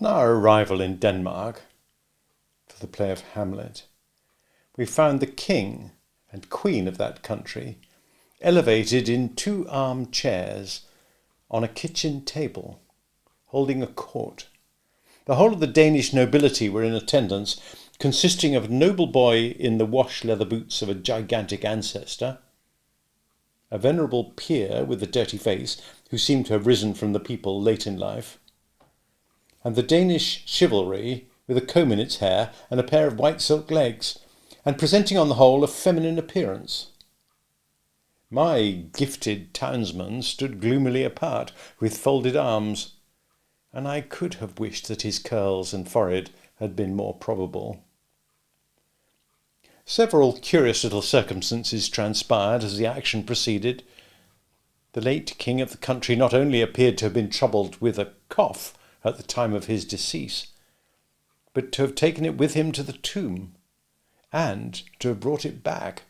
On our arrival in Denmark for the play of Hamlet, we found the king and queen of that country elevated in 2 armchairs on a kitchen table, holding a court. The whole of the Danish nobility were in attendance, consisting of a noble boy in the wash leather boots of a gigantic ancestor, a venerable peer with a dirty face who seemed to have risen from the people late in life, and the Danish chivalry with a comb in its hair and a pair of white silk legs, and presenting on the whole a feminine appearance. My gifted townsman stood gloomily apart with folded arms, and I could have wished that his curls and forehead had been more probable. Several curious little circumstances transpired as the action proceeded. The late king of the country not only appeared to have been troubled with a cough at the time of his decease, but to have taken it with him to the tomb, and to have brought it back.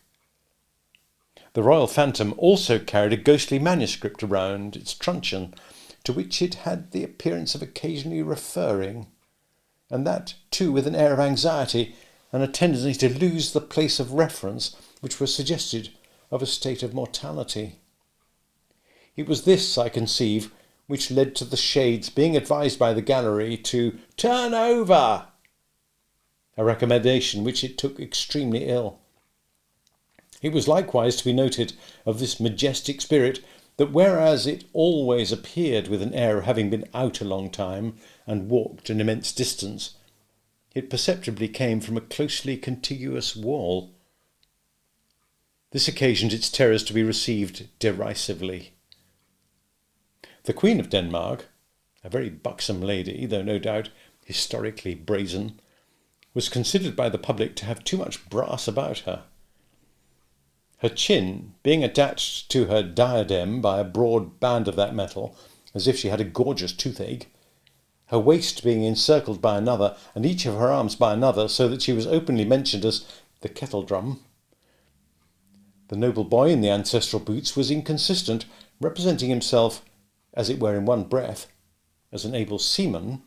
The royal phantom also carried a ghostly manuscript around its truncheon, to which it had the appearance of occasionally referring, and that too with an air of anxiety and a tendency to lose the place of reference which was suggested of a state of mortality. It was this, I conceive, which led to the shades being advised by the gallery to turn over, a recommendation which it took extremely ill. It was likewise to be noted of this majestic spirit that whereas it always appeared with an air of having been out a long time and walked an immense distance, it perceptibly came from a closely contiguous wall. This occasioned its terrors to be received derisively. The Queen of Denmark, a very buxom lady, though no doubt historically brazen, was considered by the public to have too much brass about her. Her chin being attached to her diadem by a broad band of that metal, as if she had a gorgeous toothache, her waist being encircled by another, and each of her arms by another, so that she was openly mentioned as the kettle drum. The noble boy in the ancestral boots was inconsistent, representing himself, as it were in one breath, as an able seaman,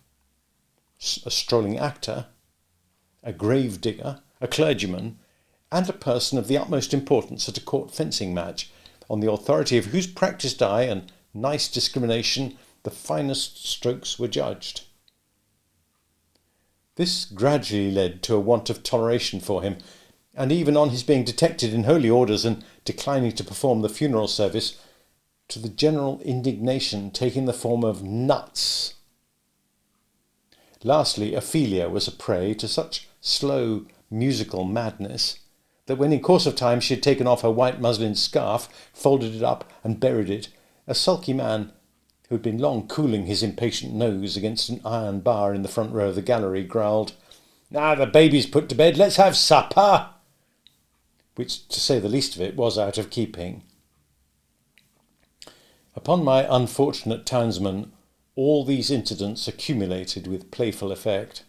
a strolling actor, a grave digger, a clergyman, and a person of the utmost importance at a court fencing match, on the authority of whose practised eye and nice discrimination the finest strokes were judged. This gradually led to a want of toleration for him, and even on his being detected in holy orders and declining to perform the funeral service, to the general indignation taking the form of nuts. Lastly, Ophelia was a prey to such slow musical madness that when in course of time she had taken off her white muslin scarf, folded it up and buried it, a sulky man, who had been long cooling his impatient nose against an iron bar in the front row of the gallery, growled, "Now the baby's put to bed, let's have supper," which, to say the least of it, was out of keeping. Upon my unfortunate townsman all these incidents accumulated with playful effect.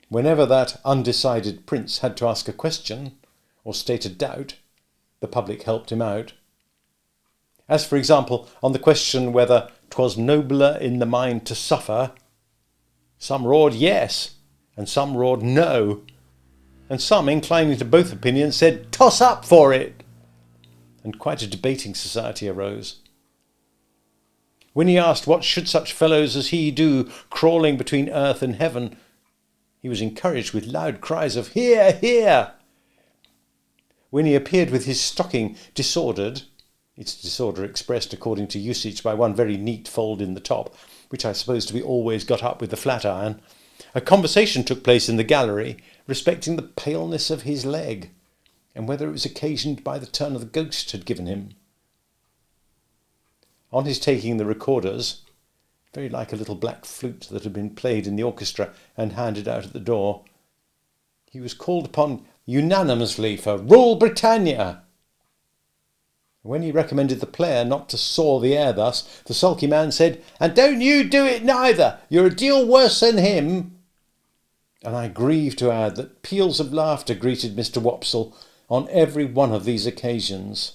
Whenever that undecided prince had to ask a question or state a doubt, the public helped him out. As, for example, on the question whether 'twas nobler in the mind to suffer, some roared yes, and some roared no, and some, inclining to both opinions, said toss up for it, and quite a debating society arose. When he asked what should such fellows as he do crawling between earth and heaven, he was encouraged with loud cries of "Hear, hear!" When he appeared with his stocking disordered, its disorder expressed according to usage by one very neat fold in the top, which I suppose to be always got up with the flat iron, a conversation took place in the gallery respecting the paleness of his leg, and whether it was occasioned by the turn of the ghost had given him. On his taking the recorders, very like a little black flute that had been played in the orchestra and handed out at the door, he was called upon unanimously for "Rule Britannia." When he recommended the player not to saw the air thus, the sulky man said, "And don't you do it neither, you're a deal worse than him." And I grieve to add that peals of laughter greeted Mr. Wopsle on every one of these occasions.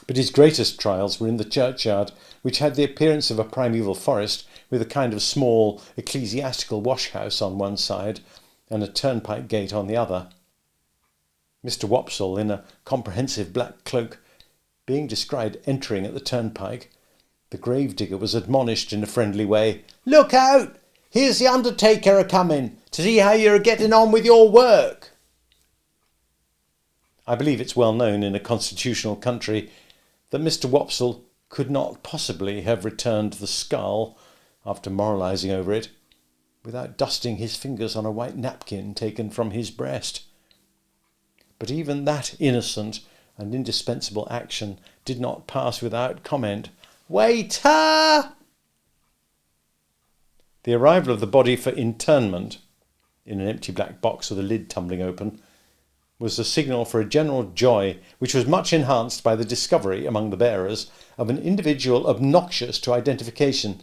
But his greatest trials were in the churchyard, which had the appearance of a primeval forest, with a kind of small ecclesiastical wash-house on one side and a turnpike gate on the other. Mr. Wopsle, in a comprehensive black cloak, being descried entering at the turnpike, the gravedigger was admonished in a friendly way, "Look out! Here's the undertaker a-coming to see how you're getting on with your work." I believe it's well known in a constitutional country that Mr. Wopsle could not possibly have returned the skull, after moralising over it, without dusting his fingers on a white napkin taken from his breast. But even that innocent and indispensable action did not pass without comment. "Waiter!" The arrival of the body for interment, in an empty black box with the lid tumbling open, was the signal for a general joy which was much enhanced by the discovery among the bearers of an individual obnoxious to identification.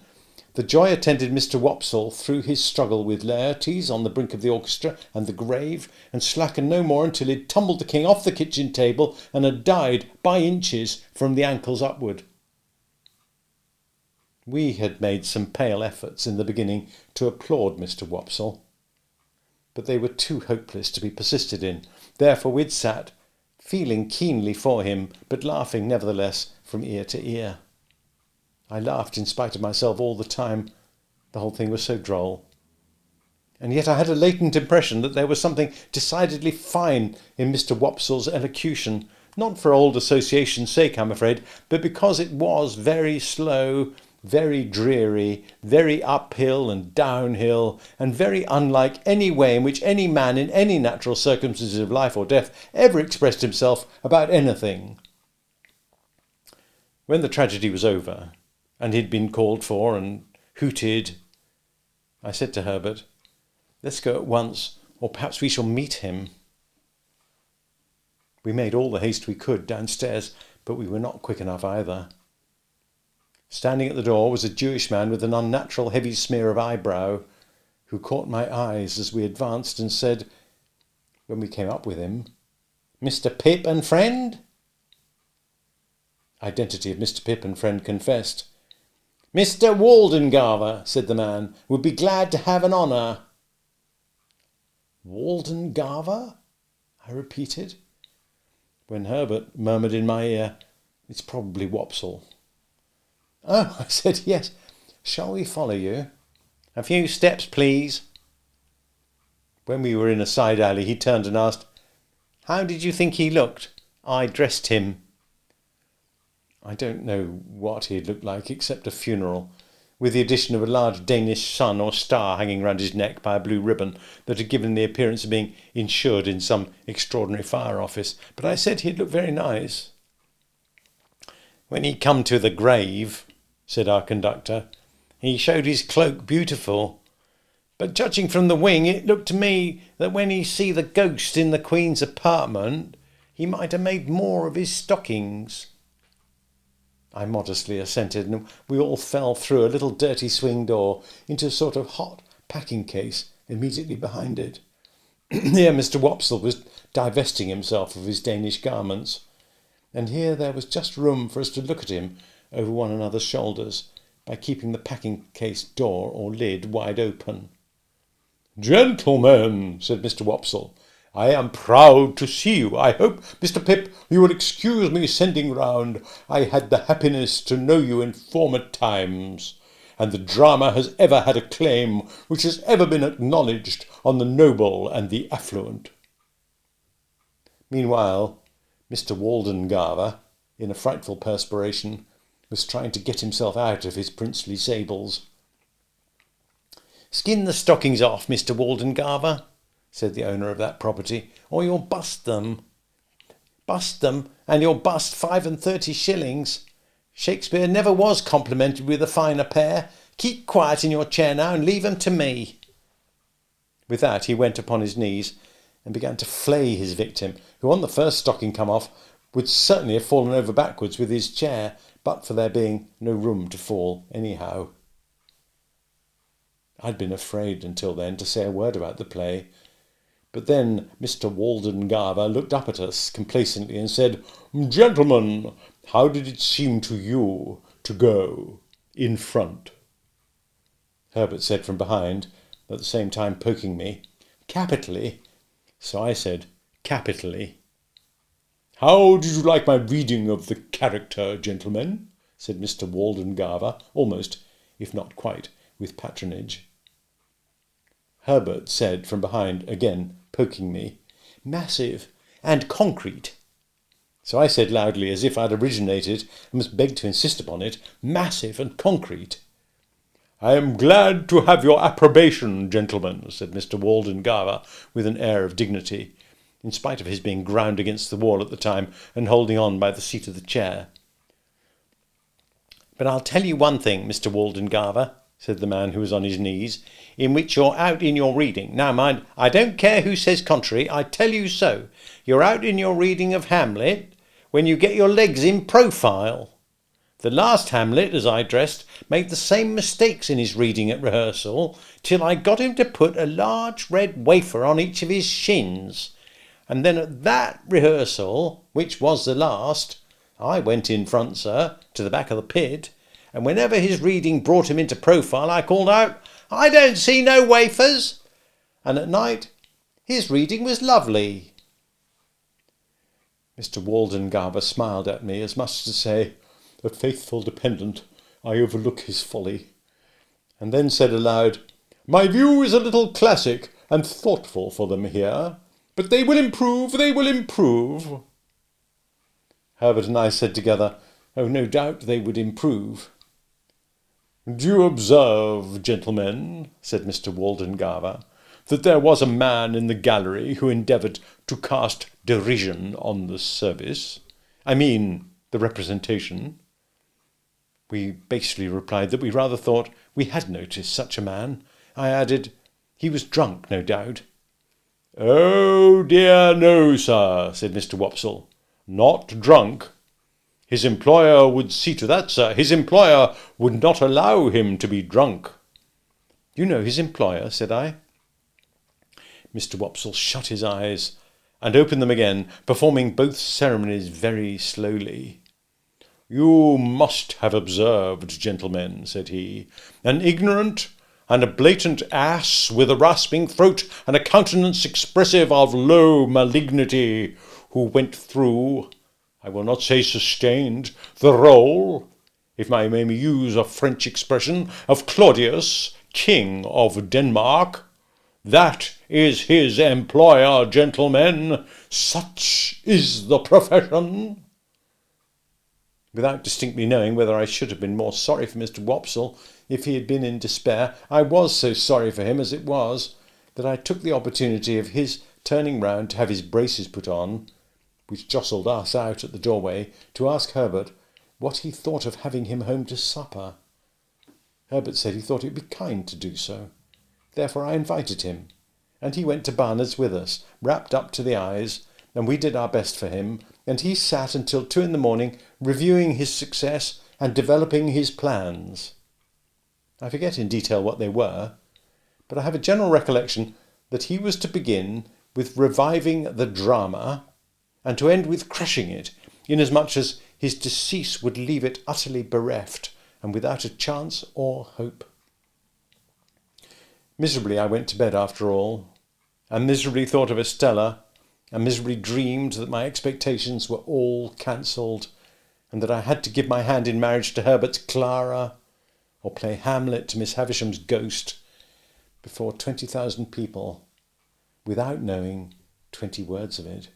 The joy attended Mr. Wopsle through his struggle with Laertes on the brink of the orchestra and the grave, and slackened no more until he'd tumbled the king off the kitchen table and had died by inches from the ankles upward. We had made some pale efforts in the beginning to applaud Mr. Wopsle, but they were too hopeless to be persisted in. Therefore we'd sat, feeling keenly for him, but laughing nevertheless from ear to ear. I laughed in spite of myself all the time. The whole thing was so droll. And yet I had a latent impression that there was something decidedly fine in Mr. Wopsle's elocution, not for old association's sake, I'm afraid, but because it was very slow, very dreary, very uphill and downhill, and very unlike any way in which any man in any natural circumstances of life or death ever expressed himself about anything. When the tragedy was over, and he'd been called for and hooted, I said to Herbert, "Let's go at once, or perhaps we shall meet him." We made all the haste we could downstairs, but we were not quick enough either. Standing at the door was a Jewish man with an unnatural heavy smear of eyebrow, who caught my eyes as we advanced and said, when we came up with him, "Mr. Pip and friend?" Identity of Mr. Pip and friend confessed. "Mr. Waldengarver," said the man, "would be glad to have an honour." "Waldengarver?" I repeated, when Herbert murmured in my ear, "It's probably Wopsle." "Oh," I said, "yes. Shall we follow you?" "A few steps, please." When we were in a side alley, he turned and asked, "How did you think he looked? I dressed him." I don't know what he had looked like except a funeral, with the addition of a large Danish sun or star hanging round his neck by a blue ribbon that had given the appearance of being insured in some extraordinary fire office. But I said he had looked very nice. "When he come to the grave," said our conductor, "he showed his cloak beautiful. But judging from the wing, it looked to me that when he see the ghost in the Queen's apartment, he might have made more of his stockings." I modestly assented, and we all fell through a little dirty swing door into a sort of hot packing case immediately behind it. Here Mr. Wopsle was divesting himself of his Danish garments, and here there was just room for us to look at him over one another's shoulders by keeping the packing case door or lid wide open. "Gentlemen," said Mr. Wopsle, "I am proud to see you. I hope, Mr. Pip, you will excuse me sending round. I had the happiness to know you in former times, and the drama has ever had a claim which has ever been acknowledged on the noble and the affluent." Meanwhile, Mr. Waldengarver, in a frightful perspiration, was trying to get himself out of his princely sables. "Skin the stockings off, Mr. Waldengarver," said the owner of that property, "or you'll bust them. Bust them, and you'll bust 35 shillings. Shakespeare never was complimented with a finer pair. Keep quiet in your chair now, and leave 'em to me." With that he went upon his knees and began to flay his victim, who on the first stocking come off would certainly have fallen over backwards with his chair, but for there being no room to fall anyhow. I'd been afraid until then to say a word about the play, but then Mr. Waldengarver looked up at us complacently and said, "Gentlemen, how did it seem to you to go in front?" Herbert said from behind, at the same time poking me. Capitally. So I said, capitally. How did you like my reading of the character, gentlemen? Said Mr. Waldengarver, almost, if not quite, with patronage. Herbert said from behind, again poking me, massive and concrete. So I said loudly, as if I'd originated and must beg to insist upon it, massive and concrete. I am glad to have your approbation, gentlemen, said Mr. Waldengarver with an air of dignity, in spite of his being ground against the wall at the time and holding on by the seat of the chair. But I'll tell you one thing, Mr. Waldengarver, said the man who was on his knees, in which you're out in your reading. Now mind, I don't care who says contrary, I tell you so. You're out in your reading of Hamlet when you get your legs in profile. The last Hamlet, as I dressed, made the same mistakes in his reading at rehearsal, till I got him to put a large red wafer on each of his shins. And then at that rehearsal, which was the last, I went in front, sir, to the back of the pit, and whenever his reading brought him into profile, I called out, I don't see no wafers. And at night, his reading was lovely. Mr. Waldengarver smiled at me, as much as to say, a faithful dependent, I overlook his folly, and then said aloud, my view is a little classic and thoughtful for them here, but they will improve, they will improve. Herbert and I said together, oh, no doubt they would improve. Do you observe, gentlemen, said Mr. Waldengarver, that there was a man in the gallery who endeavoured to cast derision on the service? I mean, the representation. We basely replied that we rather thought we had noticed such a man. I added, he was drunk, no doubt. Oh dear no, sir, said Mr. Wopsle. Not drunk. His employer would see to that, sir. His employer would not allow him to be drunk. You know his employer, said I. Mr. Wopsle shut his eyes and opened them again, performing both ceremonies very slowly. You must have observed, gentlemen, said he, an ignorant and a blatant ass with a rasping throat and a countenance expressive of low malignity, who went through, I will not say sustained, the role, if I may use a French expression, of Claudius, King of Denmark. That is his employer, gentlemen. Such is the profession. Without distinctly knowing whether I should have been more sorry for Mr. Wopsle if he had been in despair, I was so sorry for him as it was, that I took the opportunity of his turning round to have his braces put on, which jostled us out at the doorway, to ask Herbert what he thought of having him home to supper. Herbert said he thought it would be kind to do so. Therefore I invited him, and he went to Barnard's with us, wrapped up to the eyes, and we did our best for him, and he sat until 2 a.m, reviewing his success and developing his plans. I forget in detail what they were, but I have a general recollection that he was to begin with reviving the drama, and to end with crushing it, inasmuch as his decease would leave it utterly bereft, and without a chance or hope. Miserably I went to bed after all, and miserably thought of Estella, and miserably dreamed that my expectations were all cancelled, and that I had to give my hand in marriage to Herbert's Clara, or play Hamlet to Miss Havisham's ghost, before 20,000 people, without knowing 20 words of it.